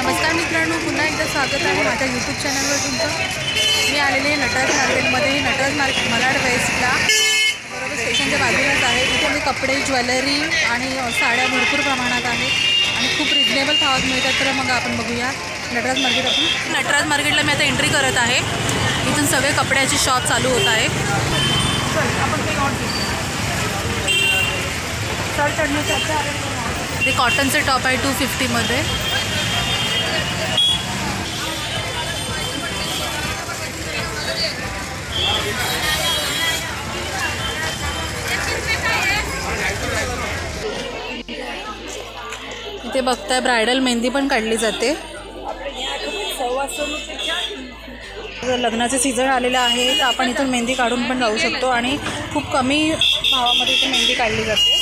नमस्कार मित्रांनो, पुन्हा एकदा स्वागत आहे माझ्या यूट्यूब चॅनलवर तुमचं। मी आलेले नटराज मार्केटमध्ये। नटराज मालाड वेस्टला बरोबर स्टेशनच्या बाजूलाच आहे। इथे मी कपडे, ज्वेलरी आणि साड्या भरपूर प्रमाणात आहेत आणि खूप रिजनेबल भावात मिळतात। तर मग आपण बघूया नटराज मार्केट। आपण नटराज मार्केटला मी आता एंट्री करत आहे। इथून सगळे कपड्याचे शॉप चालू होत आहे। आपण ते नॉट शर्ट चढण्यासाठी ते कॉटनचे टॉप आहे 250 मध्ये। इथे बघताय ब्रायडल मेहंदी पण काढली जाते। लग्नाचे सीझन आलेला आहे तर आपण इथून मेहंदी काढून पण जाऊ शकतो आणि खूप कमी भावामध्ये इथे मेहंदी काढली जाते।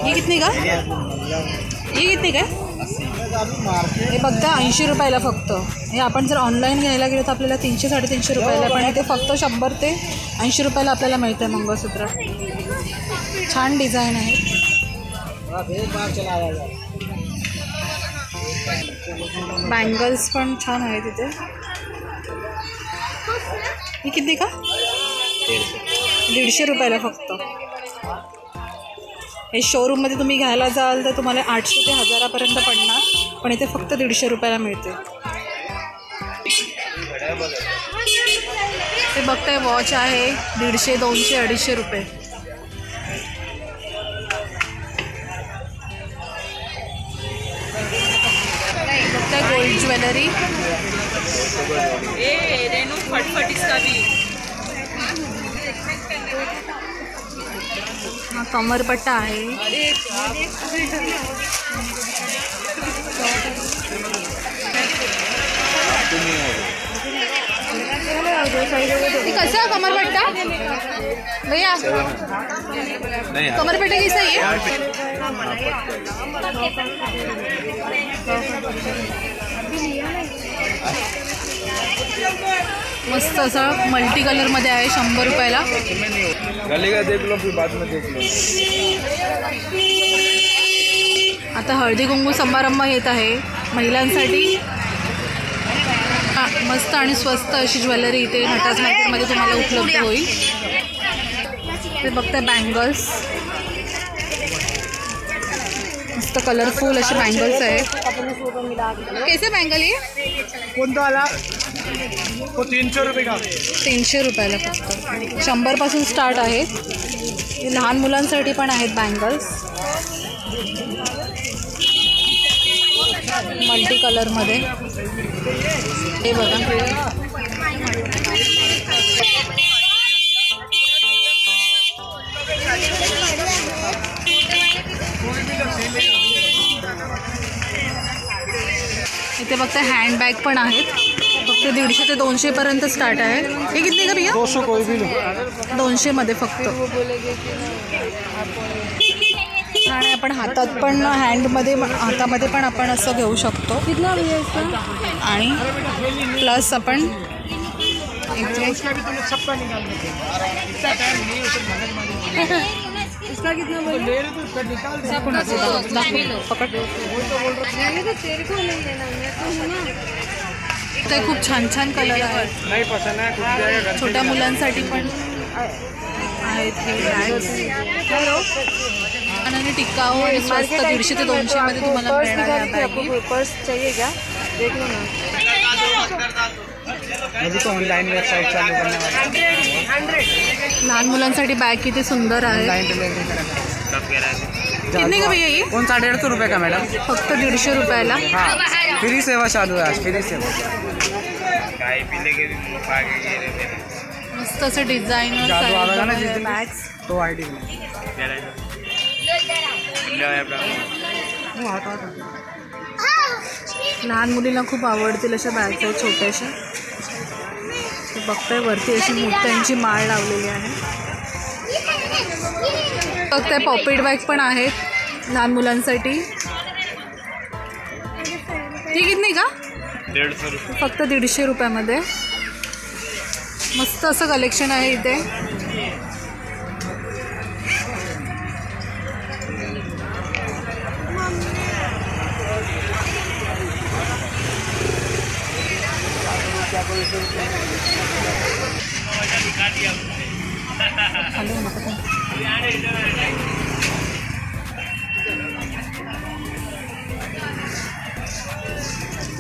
ये कितनी का? ये कितनी का? हे बघता 80 रुपयाला फक्त। हे आपण जर ऑनलाईन घ्यायला गेलो तर आपल्याला 300-350 रुपयाला, पण इथे फक्त 100 ते 80 रुपयाला आपल्याला मिळतं मंगळसूत्र। छान डिझाईन आहे। बँगल्स पण छान आहे तिथे। ही किती का? 150 रुपयाला फक्त। हे शोरूममध्ये तुम्ही घ्यायला जाल तर तुम्हाला 800 ते 1000 पर्यंत पडणार, पण इथे फक्त 150 रुपयाला मिळते। ते बघताय वॉच आहे 150, 200, 250 रुपये। बघताय गोल्ड ज्वेलरी। हा कमरपट्टा आहे। कैसा कमरपट्टा भैया? कमरपट्टा कैसा है? मस्त असा मल्टी कलर मध्ये आहे 100 रुपयाला। गलेगा देख लो फिर बाद में देख लो। आता हळदी कुंकू समारंभ येत आहे महिलांसाठी। मस्त आणि स्वस्त अशी ज्वेलरी इथे नटराज मार्केटमध्ये तुम्हाला उपलब्ध होईल। ते बघताय बँगल्स, मस्त कलरफुल असे बँगल्स आहे। कैसे बँगल ये? कोणता वाला? वो 300 रुपये का। 300 रुपयाला फक्त। 100 पासून स्टार्ट आहे। लहान मुलांसाठी पण आहेत बँगल्स मल्टी कलरमध्ये। हे बघा इथे बघता हँडबॅग पण आहेत। फक्त 150 ते 200 पर्यंत स्टार्ट आहे। हे किती का भैया? 200 कोई भी लो। 200 मध्ये फक्त। आणि आपण हातात पण हातामध्ये पण आपण असं घेऊ शकतो। आणि प्लस आपण इसका कितना बोल ले रहे तो उसका निकाल पकड़। मैंने तो तेरे को नहीं लेना, मैं तो हूं ना। ते खूप छान छान कलर आहेत। नहीं पसंद है कुछ छोट्या मुलांसाठी पण आहेत हे बॅग्स। आणि टिकाऊ आणि स्वस्त 150 ते 200 मध्ये तुम्हाला मिळणार आहे। आपको पर्स चाहिए क्या? देख लो ना। अभी तो ऑनलाइन वेबसाइट चालू करने वाला। लहान मुलांसाठी बॅग किती सुंदर आहे। कितने का भैया ये? कौन सा 150 रुपये का मैडम? फक्त 150 रुपयाला। हाँ फ्री सेवा चालू है आज, फ्री सेवा। मस्त असं डिझायनर जादू आवेगा ना जिस दिन बॅग्स। तो आईडी लहान मुलींना खूप आवडतील अशा बॅग्स आहेत छोट्याशा। बघताय वरती अशी मोत्यांची माळ लावलेली आहे। बघताय पॉकेट बॅग पण आहेत लहान मुलांसाठी। ती किती का? 150 रुपये। फक्त 150 रुपयामध्ये। मस्त असं कलेक्शन आहे इथे। हॅलो नको.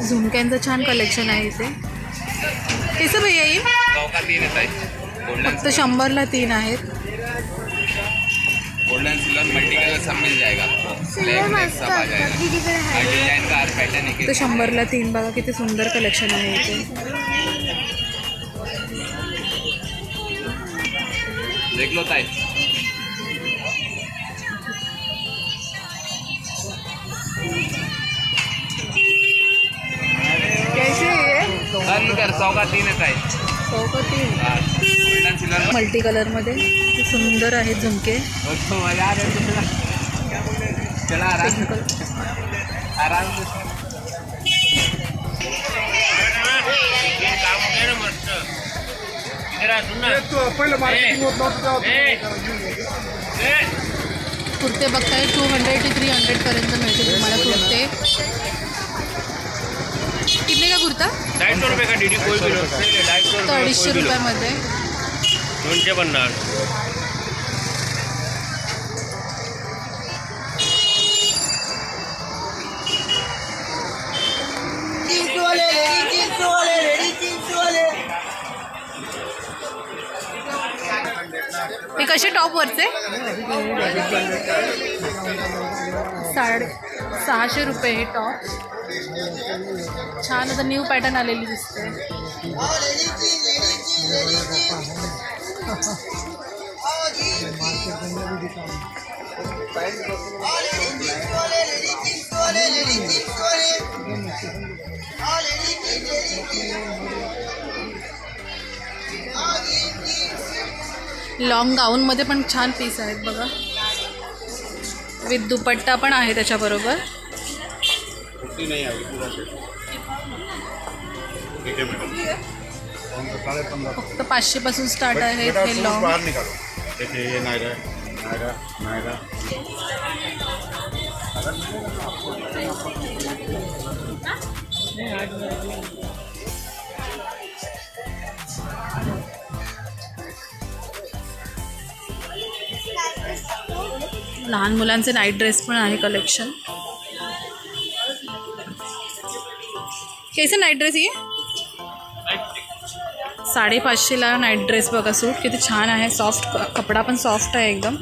झुमक्यांचं छान कलेक्शन आहे इथे. कैसे भैया ये? 100 का 3 येत आहे. गोल्डन फक्त 100ला 3 आहेत. गोल्डन सिल्वर मल्टी कलर सब मिल जाएगा आपको. ब्लैक ब्लैक सब आ जाएगा. हर डिजाइन का हर पैटर्न एक फक्त 100ला 3. बघा किती सुंदर कलेक्शन आहे इथे. देख लो ताई. कैसे ये? बंद कर. 100 का 3 येत आहे. 100 का 3. गोल्डन सिल्वर मल्टी कलरमध्ये किती सुंदर आहेत झुमके. चला आराम आराम से. पहिलं मार्केटिंग होत नव्हतं. कुर्ते बघताय 200 ते 300 पर्यंत मिळतील तुम्हाला कुर्ते. कितने का कुर्ता? 250 रुपये का डीडी कोई भी 250 तो 250 रुपयामध्ये. 250. हे कसे टॉपवरचे? 650 रुपये हे टॉप. छान आता न्यू पॅटर्न आलेली दिसते. लॉंग गाऊनमध्ये पण छान पीस आहेत बघा. विथ दुपट्टा पण आहे त्याच्याबरोबर. फक्त 500 पासून स्टार्ट आहे हे लॉंग. लहान मुलांचे नाईट ड्रेस पण आहे कलेक्शन. कैसे नाईट ड्रेस ये? 550ला नाईट ड्रेस बघा. सूट किती छान आहे. सॉफ्ट कपडा पण सॉफ्ट आहे एकदम.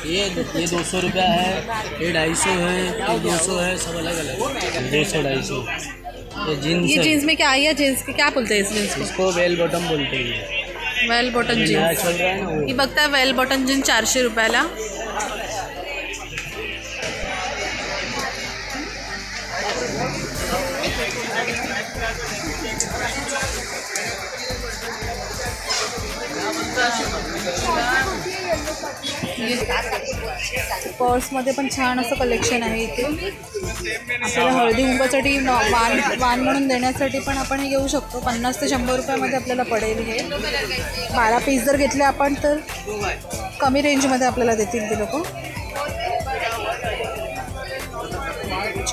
ये 200 रुपया है, ये 250 है, ये 200 है, सब अलग अलग. 200 250. ये जीन्स. ये जीन्स में क्या आई है? जीन्स के क्या बोलते हैं इस जीन्स को? इसको बेल बॉटम बोलते हैं. Bell bottom jeans. चल रहा है ना वो. ही बघताय वेल बॉटम जीन्स 400 रुपयाला. पर्समध्ये पण छान असं कलेक्शन आहे इथे. आपल्याला हळदी कुंकवासाठी वाण म्हणून देण्यासाठी पण आपण हे घेऊ शकतो. 50 ते 100 रुपयामध्ये आपल्याला पडेल हे. 12 पीस जर घेतले आपण तर कमी रेंजमध्ये आपल्याला देतील ते लोक.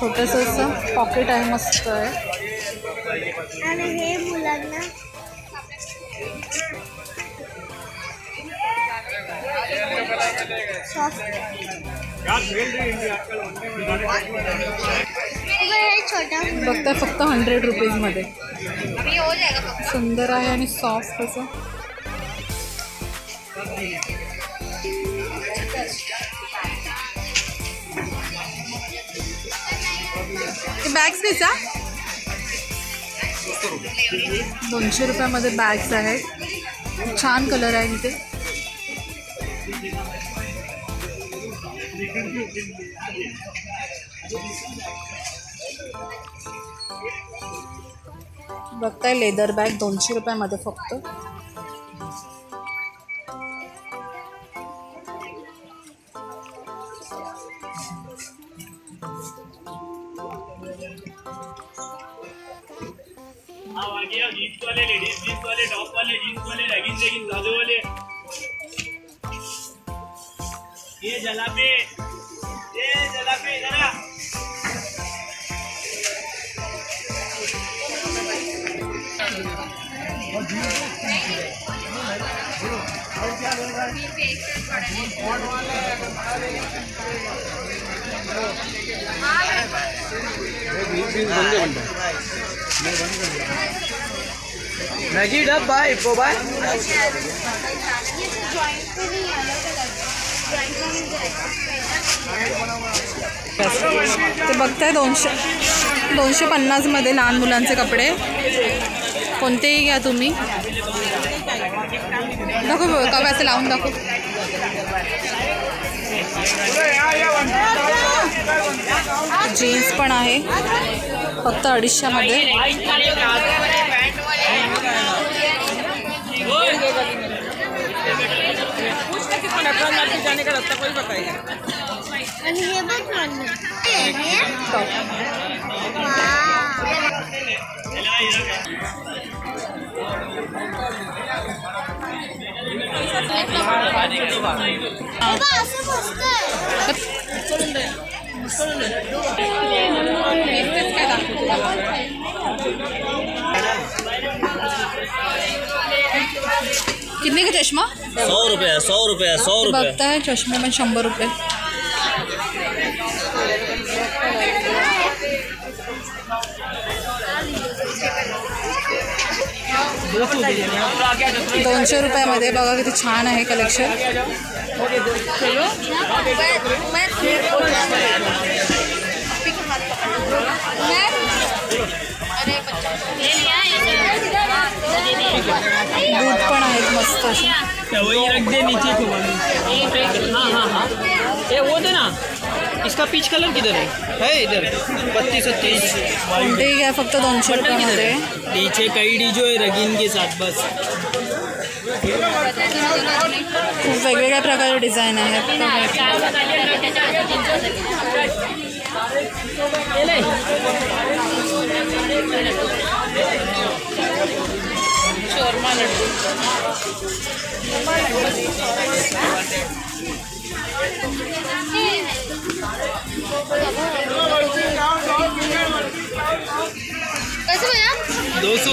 छोटंसं असं पॉकेट आहे, मस्त आहे. आणि हे मुलांना बघता फक्त 100 रुपीजमध्ये. सुंदर आहे आणि सॉफ्ट असं. बॅग्स कसा? 200 रुपयामध्ये बॅग्स आहेत. छान कलर आहे इथे. बघताय लेदर बॅग 200 रुपयामध्ये फक्त. जीन्स वाले, लेडीज जीन्स वाले, टॉप वाले, जीन्स वाले, लेगिंग्स वाले, प्लाजो वाले. ये जलापी इधर आ। मैगी डब्बा इको बाय ते बघताय 250 मध्ये लहान मुलांचे कपडे कोणतेही घ्या तुम्ही. दाखव कव्याचं लावून दाखव. जीन्स पण आहे फक्त 250 मध्ये. जाने का रास्ता कोई बताएगा. आणि हे बघ कितने का चष्मा? 100 रुपये 100 रुपये 100 रुपये. बघता है चष्मे में 100 रुपये. ₹200 बघा किती छान आहे कलेक्शन. दूध पण आहेत मस्त अशी. वही रख दे नीचे को. हाँ ये वो दे ना. इसका पीच कलर किधर है इधर 32-30. कोणतेही घ्या फक्त ₹200 नीचे कई डीजो है रगीन के साथ बस. खूप वेगवेगळ्या प्रकारचे डिझाईन आहेत. शोरमा लड्डू कैसे भैया 200.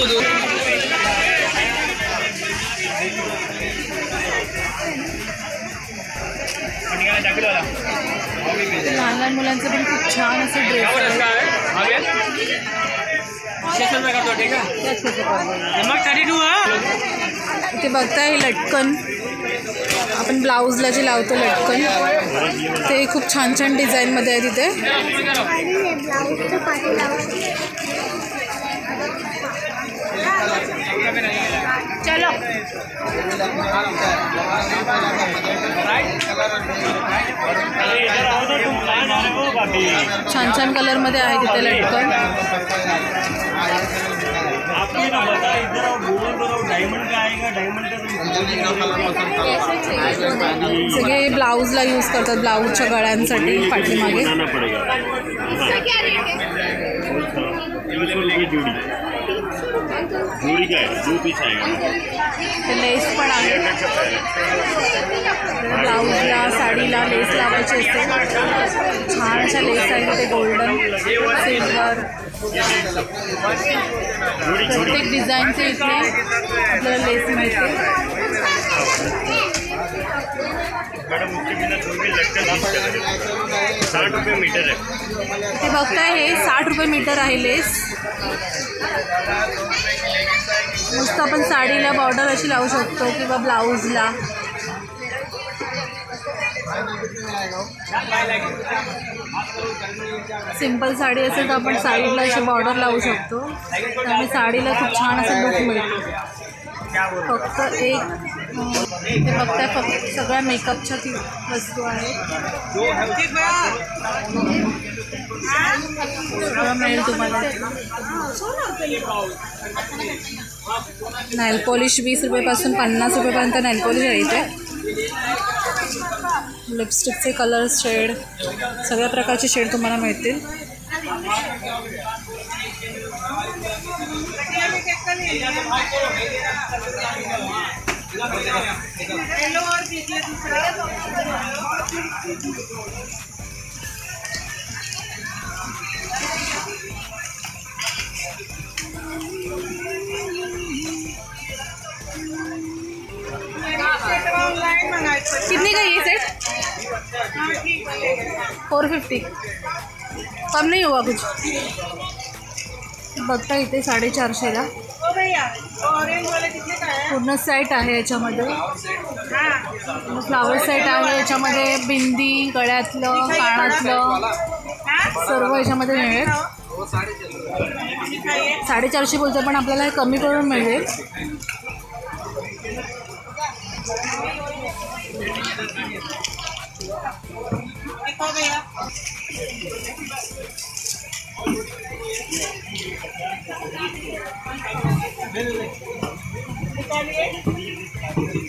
लहान लहान मुलांचे पण खूप छान असे ड्रेस इथे बघताय लटकन. आपण ब्लाऊजला जे लावतो लटकन ते खूप छान छान डिझाईनमध्ये आहे तिथे. ब्लाउजचं पाठी लावून चलो छान छान कलरमध्ये आहे तिथे लटकन. सगळे ब्लाऊजला यूज करतात ब्लाऊजच्या गळ्यांसाठी पाठीमागे. लेस पण आहे. ब्लाऊजला साडीला लेस लावायची असते. छान अशा लेस आहे तिथे गोल्डन सिल्वर प्रत्येक डिझाईनचे इथे आपल्याला लेस मिळते. ₹60 ते बघताय हे ₹60 मीटर आहे लेस. मस्त आपण साडीला बॉर्डर अशी लावू शकतो किंवा ब्लाऊजला. सिंपल साडी असेल तर आपण साईडला अशी बॉर्डर लावू शकतो. त्यामुळे साडीला खूप छान असं लुक मिळतो. फक्त एक ते बघताय फक्त सगळ्या मेकअपच्या ती वस्तू आहेत. सगळं मिळेल तुम्हाला. नेल पॉलिश ₹20 पासून ₹50 पर्यंत नेल पॉलिश आहे इथे. लिपस्टिकचे कलर शेड सगळ्या प्रकारचे शेड तुम्हाला मिळतील. कितने का ये सेट? 450. कम नहीं होगा कुछ? बघता इथे 450ला पूर्ण सेट आहे याच्यामध्ये. फ्लावर सेट आहे याच्यामध्ये, बिंदी, गळ्यातलं, कानातलं सर्व याच्यामध्ये मिळेल. 450 बोलतो पण आपल्याला हे कमी करून मिळेल.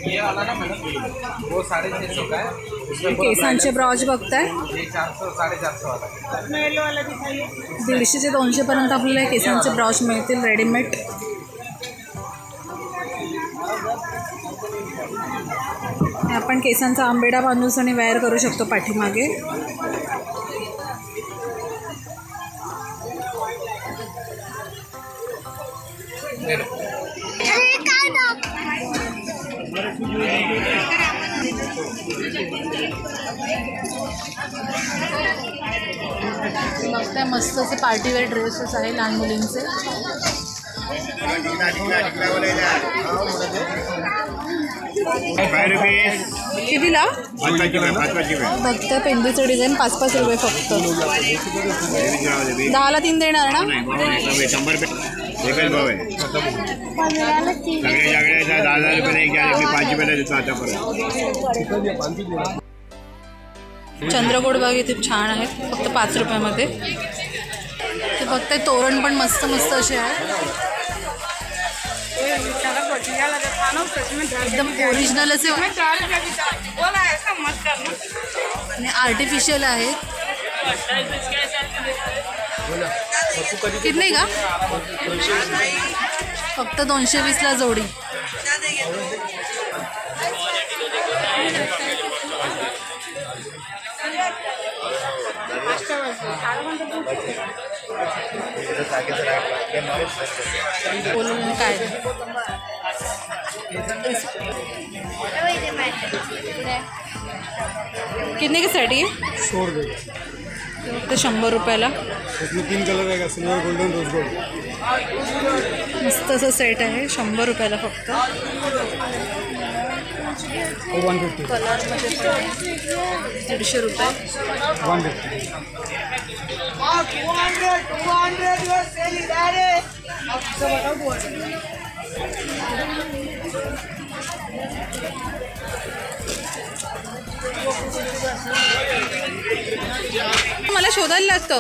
ये वाला ना मैडम वो 650 का है. केसांचे ब्राउज बघताय. ये 400 450 वाला. 150 ते 200 पर्यंत आपल्याला केसांचे ब्राउज मिळतील रेडीमेड. आपण केसांचा आंबेडा बांधून आणि वेअर करू शकतो पाठीमागे. बघताय मस्त असे पार्टीवेअर ड्रेसेस आहे लहान मुलींचे. कितीला? बघताय पेंदूचं डिझाईन 5-5 रुपये फक्त. 10ला 3 देणार ना? 100 रुपये एकच भाव आहे. सगळ्या 10,000 रुपये एक घ्या. मी 5 रुपयाला देतो आतापर्यंत. चंद्रकोट बाग इथे छान आहेत फक्त 5 रुपयामध्ये. ते बघताय तोरण पण मस्त मस्त असे आहे. एकदम ओरिजिनल असे आणि आर्टिफिशियल आहेत. किती का? फक्त 220ला जोडी. बोलून काय कितने के सेट ये? 100 रुपये. फक्त 100 रुपयाला. इसमें 3 कलर आहे. Silver, golden, rose gold. मस्त असं सेट आहे 100 रुपयाला फक्त. 150. कलरमध्ये पण 150 रुपये. 150. मला शोधायला लागतं.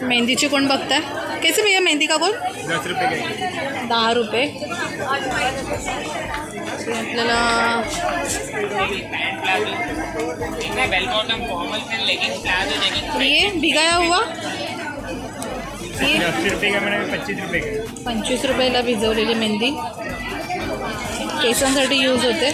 मेहंदीचे कोण बघता? कैसे भैया मेहंदी का कोण? 10 रुपये का. 10 रुपये. आपल्याला ये भिगाया हुआ 80 रुपये का मैंने 25 रुपये का. 25 रुपयाला भिजवलेली मेहंदी केसांसाठी यूज होते.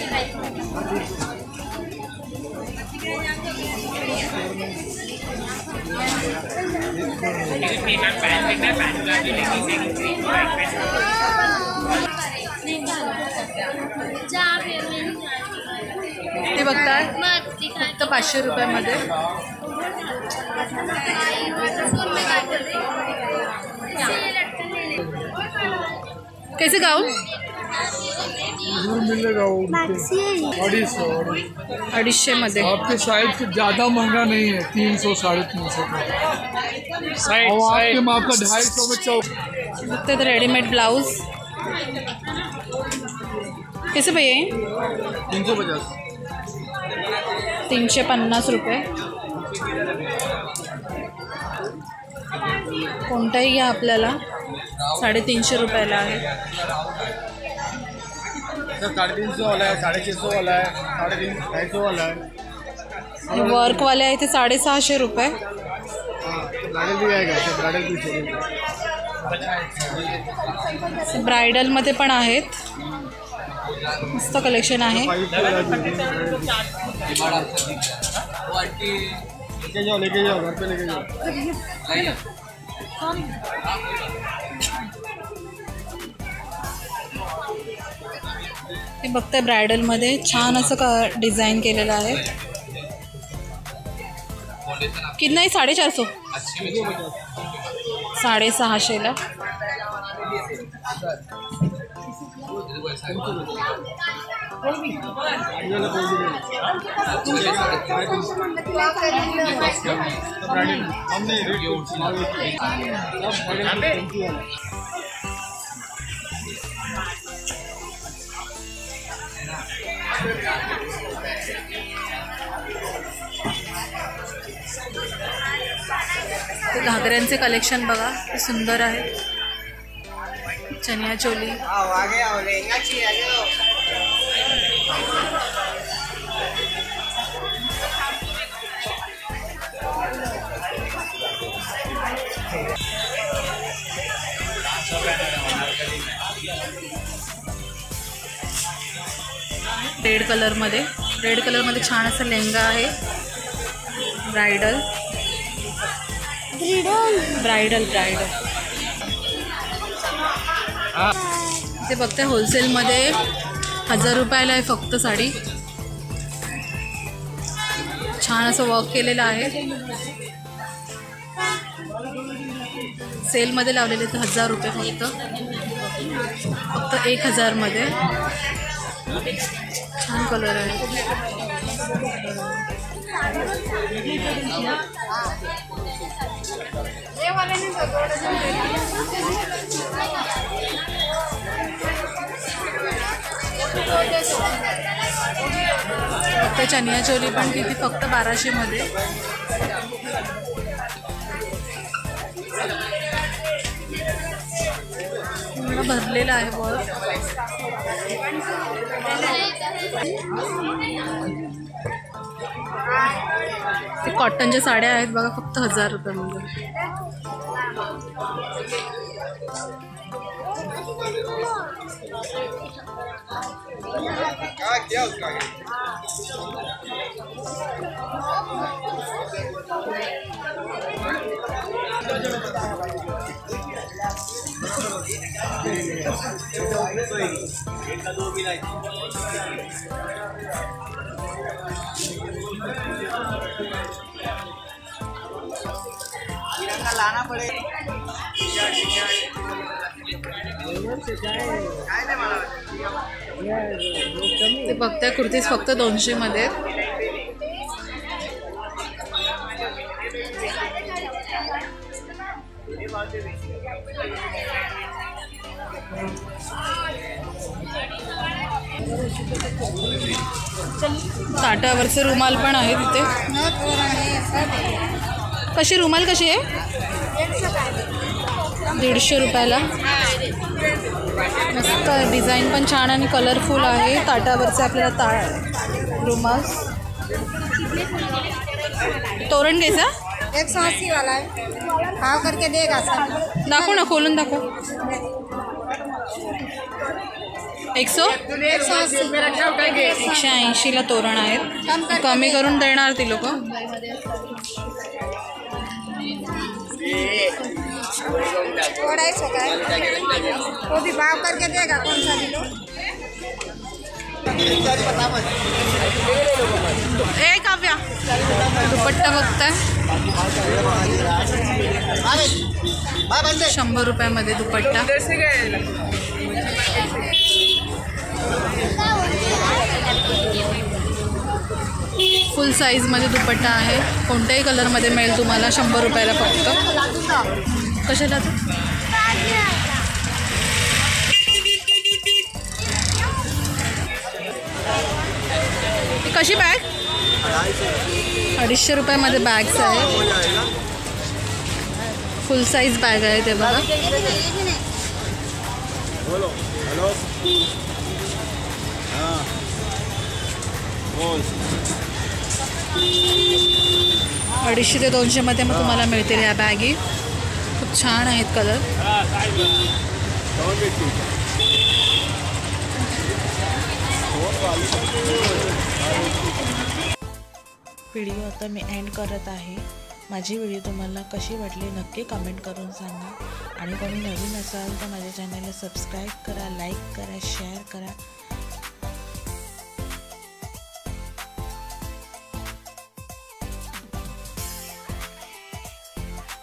ते बघताय फक्त 500 रुपयामध्ये. कैसे गाऊन? मिलेगा 250 मध्ये. आपके साइज से ज़्यादा महंगा नहीं है. 300 350 का. और आपके माप का 250 में 4. बघते तर रेडीमेड ब्लाउज कैसे भैया ये? 350. 350 रुपये. कोणताही घ्या आपल्याला 350 रुपयाला आहे. सर 350 वाला है, 650 वाला है, 250 वाला है. वर्कवाले आहे ते 650 रुपये. ब्राइडल भी आएगा, ब्राइडल भी चलेगा. ब्रायडलमध्ये पण आहेत, मस्त कलेक्शन आहे. लेके जाओ घर पे लेके जाओ. हे बघताय ब्रायडलमध्ये छान असं डिझाईन केलेलं आहे. किती नाही 450 650ला. ते घागऱ्यांचे कलेक्शन बघा, ते सुंदर आहे. चनिया चोली. रेड कलरमध्ये छान असं लेहंगा आहे. ब्रायडल. ते बघते होलसेलमध्ये 1000 रुपयाला आहे फक्त साडी. छान असं वर्क केलेलं आहे. सेलमध्ये लावलेले तर 1000 रुपये फक्त 1000 मध्ये. छान कलर आहे. फक्त चनिया चोली पण किती फक्त 1200 मध्ये. भरलेला आहे वर. ते कॉटनच्या साड्या आहेत बघा, फक्त 1000 रुपयामध्ये. लाना पड़ेगा. ते बघताय कुर्तीज फक्त 200 मध्ये आहेत. ताटावरचे रुमाल पण आहे तिथे. कशी रुमाल कशी आहे? 150 रुपयाला. मस्त डिझाईन पण छान आणि कलरफुल आहे. ताटावरचे आपल्याला रुमाल. तोरण कैसा? 180 वाला है. भाव करके देगा सर. दाखव ना, खोलून दाखव. 180ला तोरण आहेत. कमी करून देणार ती लोक. 250 का है. वो भी भाव करके देगा. कौन सा भी लो. ए काव्या, दुपट्टा बघताय 100 रुपयामध्ये दुपट्टा. फुल साईजमध्ये दुपट्टा आहे. कोणत्याही कलरमध्ये मिळेल तुम्हाला 100 रुपयाला फक्त. कशाला कशी बॅग? 250 रुपयामध्ये बॅग्स आहे. फुल साईज बॅग आहे ते बघा. अडीचशे ते 200 मध्ये मग तुम्हाला मिळतील ह्या बॅगी. खूप छान आहेत कलर. व्हिडिओ आता मी एंड करत आहे. माझी व्हिडिओ तुम्हाला कशी वाटली नक्की कमेंट करून सांगा. आणि कोणी नवीन असाल तर माझ्या चॅनलला सबस्क्राईब करा, लाईक करा, शेअर करा.